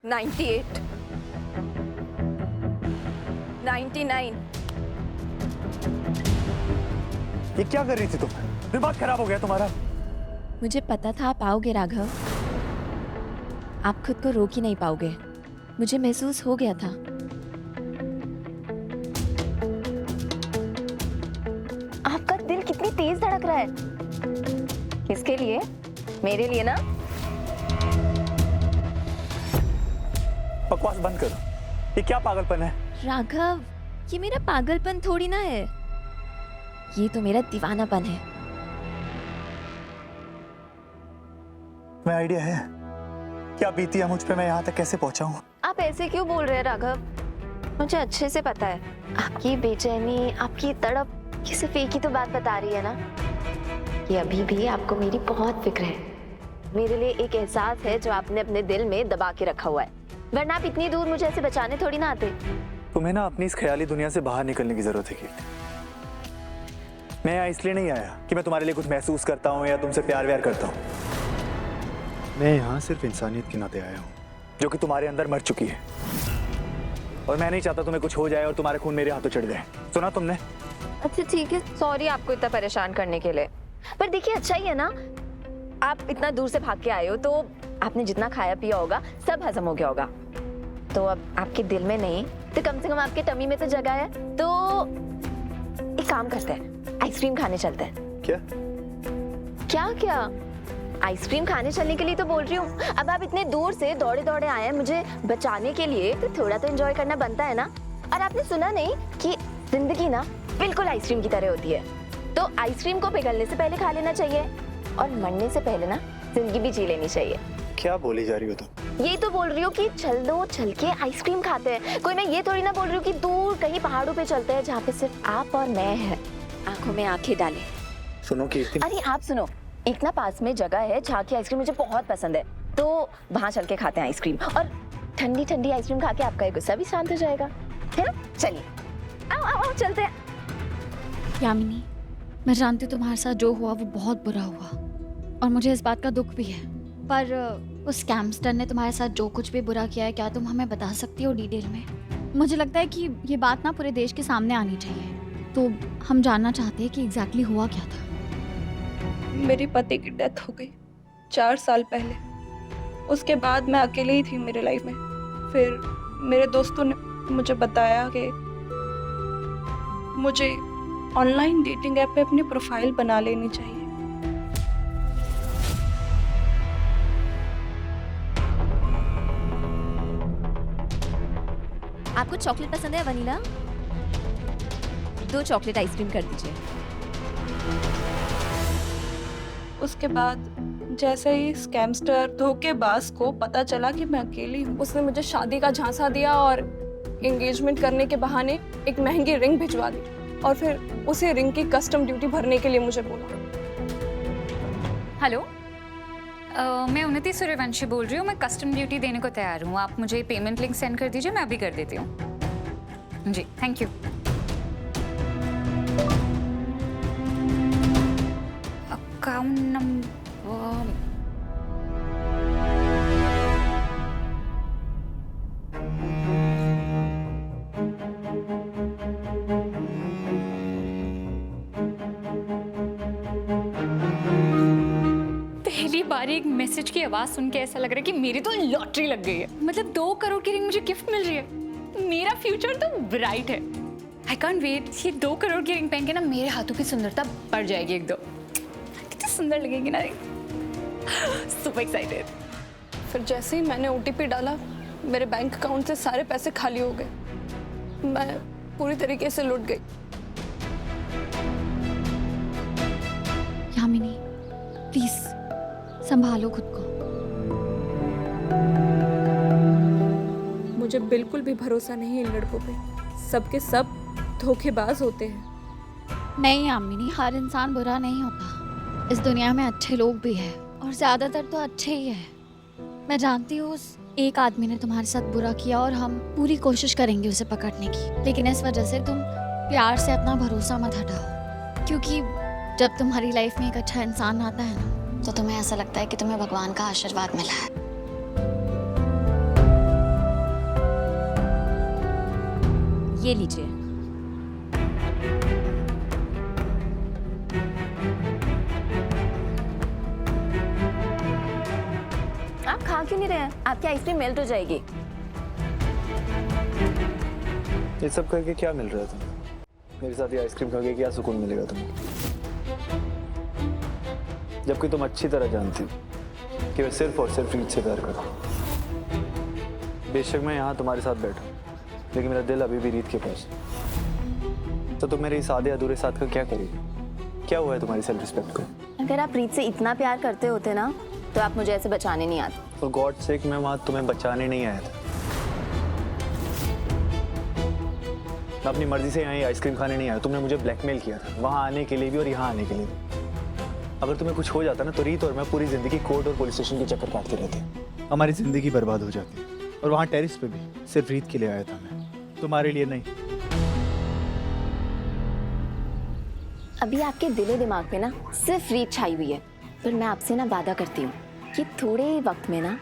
98, 99। ये क्या कर रही थी तुम? दिमाग खराब हो गया तुम्हारा? मुझे पता था आप आओगे राघव। आप खुद को रोक ही नहीं पाओगे, मुझे महसूस हो गया था। आपका दिल कितनी तेज धड़क रहा है। किसके लिए? मेरे लिए ना? बकवास बंद करो। ये क्या पागलपन है? राघव, ये मेरा पागलपन थोड़ी ना है, ये तो मेरा दीवानापन है। तुम्हें आइडिया है क्या बीती है मुझ पे, मैं यहाँ तक कैसे पहुंचा हूँ? आप ऐसे क्यों बोल रहे हैं राघव? मुझे अच्छे से पता है आपकी बेचैनी, आपकी तड़प, ये सिर्फ एक ही तो बात बता रही है ना कि अभी भी आपको मेरी बहुत फिक्र है। मेरे लिए एक एहसास है जो आपने अपने दिल में दबा के रखा हुआ है, वरना आप इतनी दूर मुझे ऐसे बचाने थोड़ी ना आते। तुम्हें ना अपनी इस ख्याली दुनिया से बाहर निकलने की जरूरत है कीर्ति। मैं यहाँ इसलिए नहीं आया कि मैं तुम्हारे लिए कुछ महसूस करता हूँ या तुमसे प्यार व्यार करता हूँ। मैं यहाँ सिर्फ इंसानियत के नाते आया हूँ जो कि तुम्हारे अंदर मर चुकी है, और मैं नहीं चाहता तुम्हें कुछ हो जाए और तुम्हारे खून मेरे हाथों चढ़ जाए। सुना तुमने? अच्छा ठीक है, सॉरी आपको इतना परेशान करने के लिए, पर देखिए अच्छा ही है ना, आप इतना दूर से भाग के आए हो तो आपने जितना खाया पिया होगा सब हजम हो गया होगा। तो अब आपके दिल में नहीं तो कम से कम आपके टमी में तो जगह है। तो एक काम करते हैं, आइसक्रीम खाने चलते हैं। क्या? क्या क्या? आइसक्रीम खाने चलने के लिए तो बोल रही हूँ। अब आप इतने दूर से दौड़े दौड़े आए हैं मुझे बचाने के लिए, तो थोड़ा तो एंजॉय करना बनता है ना। और आपने सुना नहीं कि जिंदगी ना बिल्कुल आइसक्रीम की तरह होती है, तो आइसक्रीम को पिघलने से पहले खा लेना चाहिए और मरने से पहले ना जिंदगी भी जी लेनी चाहिए। क्या बोली जा रही हो तुम? यही तो बोल रही हूँ कि चल दो चल के आइसक्रीम खाते हैं। कोई मैं ये थोड़ी ना बोल रही हूँ कि दूर कहीं पहाड़ों पे चलते हैं जहाँ पे सिर्फ आप और मैं है, आंखों में आंखें डाले। सुनो कीर्ति। अरे आप सुनो, एक ना पास में जगह है जहाँ की आइसक्रीम मुझे बहुत पसंद है, तो वहाँ चल के खाते हैं आइसक्रीम, और ठंडी ठंडी आइसक्रीम खा के आपका ये गुस्सा भी शांत हो जाएगा, है ना? चलिए आओ आओ आओ चलते हैं। यामिनी, मैं जानती हूँ तुम्हारे साथ जो हुआ वो बहुत बुरा हुआ और मुझे इस बात का दुख भी है, पर उस स्कैमस्टर ने तुम्हारे साथ जो कुछ भी बुरा किया है क्या तुम हमें बता सकती हो डिटेल में? मुझे लगता है कि ये बात ना पूरे देश के सामने आनी चाहिए, तो हम जानना चाहते हैं कि एग्जैक्टली हुआ क्या था। मेरे पति की डेथ हो गई 4 साल पहले। उसके बाद मैं अकेले ही थी मेरे लाइफ में। फिर मेरे दोस्तों ने मुझे बताया कि मुझे ऑनलाइन डेटिंग ऐप पे अपनी प्रोफाइल बना लेनी चाहिए। आपको चॉकलेट पसंद है वनीला? 2 चॉकलेट आइसक्रीम कर दीजिए। उसके बाद जैसे ही स्कैमस्टर धोखेबाज को पता चला कि मैं अकेली हूँ, उसने मुझे शादी का झांसा दिया और एंगेजमेंट करने के बहाने एक महंगी रिंग भिजवा दी, और फिर उसी रिंग की कस्टम ड्यूटी भरने के लिए मुझे बोला। हेलो, मैं उन्नति सूर्यवंशी बोल रही हूँ। मैं कस्टम ड्यूटी देने को तैयार हूँ। आप मुझे पेमेंट लिंक सेंड कर दीजिए, मैं अभी कर देती हूँ। जी थैंक यू। अकाउंट नंबर बार एक मैसेज की आवाज सुन के ऐसा लग रहा है कि मेरी तो लॉटरी लग गई है। मतलब 2 करोड़ की रिंग मुझे गिफ्ट मिल रही है। मेरा फ्यूचर तो ब्राइट है। I can't wait. ये 2 करोड़ की रिंग पहन के ना मेरे हाथों की सुंदरता बढ़ जाएगी एक दो। कितनी सुंदर लगेगी ना रिंग। Super excited. फिर जैसे ही मैंने OTP डाला, मेरे बैंक अकाउंट से सारे पैसे खाली हो गए। मैं पूरी तरीके से लुट गई। यामिनी प्लीज संभालो खुद को। मुझे बिल्कुल भी भरोसा नहीं है इन लड़कों पे। सबके सब धोखेबाज होते हैं। नहीं यामिनी, हर इंसान बुरा नहीं होता। इस दुनिया में अच्छे लोग भी हैं और ज्यादातर तो अच्छे ही हैं। मैं जानती हूँ उस एक आदमी ने तुम्हारे साथ बुरा किया और हम पूरी कोशिश करेंगे उसे पकड़ने की, लेकिन इस वजह से तुम प्यार से अपना भरोसा मत हटाओ, क्योंकि जब तुम्हारी लाइफ में एक अच्छा इंसान आता है ना, तो तुम्हें ऐसा लगता है कि तुम्हें भगवान का आशीर्वाद मिला है। ये लीजिए। आप खा क्यों नहीं रहे हैं? आपकी आइसक्रीम मेल्ट हो जाएगी। ये सब करके क्या मिल रहा है तुम्हें? मेरे साथ ये आइसक्रीम खा के क्या सुकून मिलेगा तुम्हें? जबकि तुम अच्छी तरह जानती हो कि मैं सिर्फ और सिर्फ रीत से प्यार करता हूँ। बेशक मैं यहाँ तुम्हारे साथ बैठा हूँ, लेकिन मेरा दिल अभी भी रीत के पास है। तो तुम मेरे इस आधे अधूरे साथ का क्या करोगे? क्या हुआ है तुम्हारी सेल्फ रिस्पेक्ट को? अगर आप रीत से इतना प्यार करते होते ना तो आप मुझे ऐसे बचाने नहीं आते। फॉर गॉड सेक मैं वहाँ तुम्हें बचाने नहीं आया था। मैं अपनी मर्जी से यहाँ आइसक्रीम खाने नहीं आया। तुमने मुझे ब्लैकमेल किया था वहाँ आने के लिए भी और यहाँ आने के लिए भी। अगर तुम्हें कुछ हो जाता ना तो रीत और मैं पूरी जिंदगी कोर्ट और पुलिस स्टेशन के चक्कर काटते रहते। हमारी जिंदगी बर्बाद हो जाती। और वहाँ टेरिस पे भी सिर्फ रीत के लिए आया था मैं, तुम्हारे लिए नहीं। अभी आपके दिलो दिमाग में ना सिर्फ रीत छाई हुई है, पर मैं आपसे ना वादा करती हूँ कि थोड़े ही वक्त में ना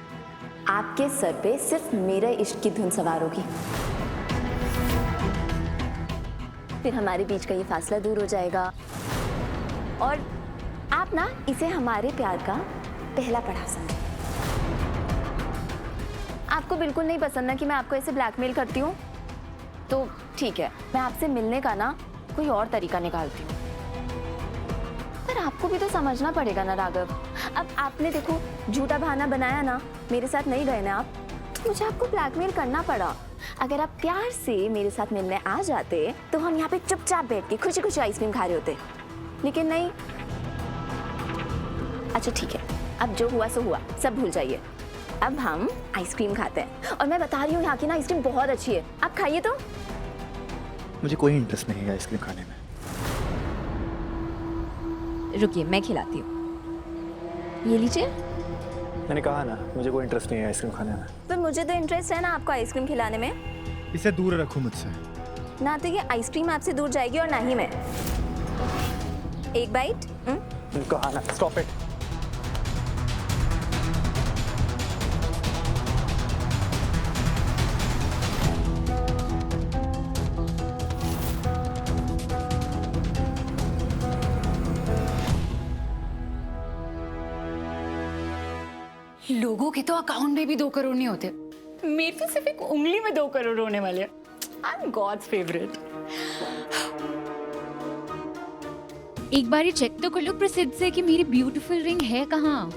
आपके सर पे सिर्फ मेरे इश्क की धुन सवार होगी। फिर हमारे बीच का ये फासला दूर हो जाएगा और आप ना इसे हमारे प्यार का पहला पड़ाव समझें। आपको बिल्कुल नहीं पसंद ना कि मैं आपको ऐसे ब्लैकमेल करती हूँ, तो ठीक है, मैं आपसे मिलने का ना कोई और तरीका निकालती हूँ। पर आपको भी तो समझना पड़ेगा ना राघव। अब आपने देखो झूठा बहाना बनाया ना, मेरे साथ नहीं गए ना आप, तो मुझे आपको ब्लैकमेल करना पड़ा। अगर आप प्यार से मेरे साथ मिलने आ जाते तो हम यहाँ पे चुपचाप बैठ के खुशी खुशी आइसक्रीम खा रहे होते, लेकिन नहीं। अच्छा ठीक है, अब जो हुआ सो हुआ, सब भूल जाइए। अब हम आइसक्रीम खाते हैं और मैं बता रही हूँ यहाँ की ना आइसक्रीम बहुत अच्छी है, आप खाइए तो। मुझे कोई इंटरेस्ट नहीं है आइसक्रीम खाने में। रुकिए, मैं खिलाती हूँ। ये लीजिए। मैंने कहा ना मुझे कोई इंटरेस्ट नहीं है आइसक्रीम खाने में। पर मुझे तो इंटरेस्ट है ना आपको आइसक्रीम खिलाने में। इसे दूर रखो मुझसे। ना तो ये आइसक्रीम आपसे दूर जाएगी और ना ही मैं। एक बाइट। कहा ना, स्टॉप इट। लोगों के तो अकाउंट में भी 2 करोड़ नहीं होते, मेरे तो सिर्फ एक उंगली में 2 करोड़ होने वाले हैं। I am God's favourite. एक बार ये चेक तो कर लो प्रसिद्ध से कि मेरी ब्यूटीफुल रिंग है कहाँ।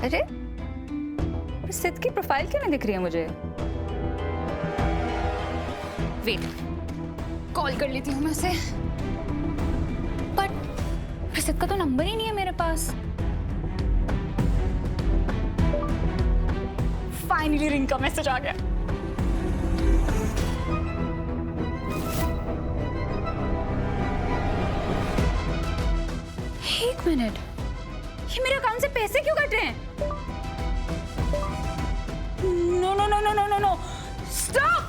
अरे प्रसिद्ध की प्रोफाइल क्यों नहीं दिख रही है मुझे? वेट, कॉल कर लेती हूँ मैं उसे। बट प्रसिद्ध का तो नंबर ही नहीं है मेरे पास। फाइनली रिंग का मैसेज आ गया। एक मिनट, ये मेरे अकाउंट से पैसे क्यों कट रहे हैं? No no no no no no no, stop!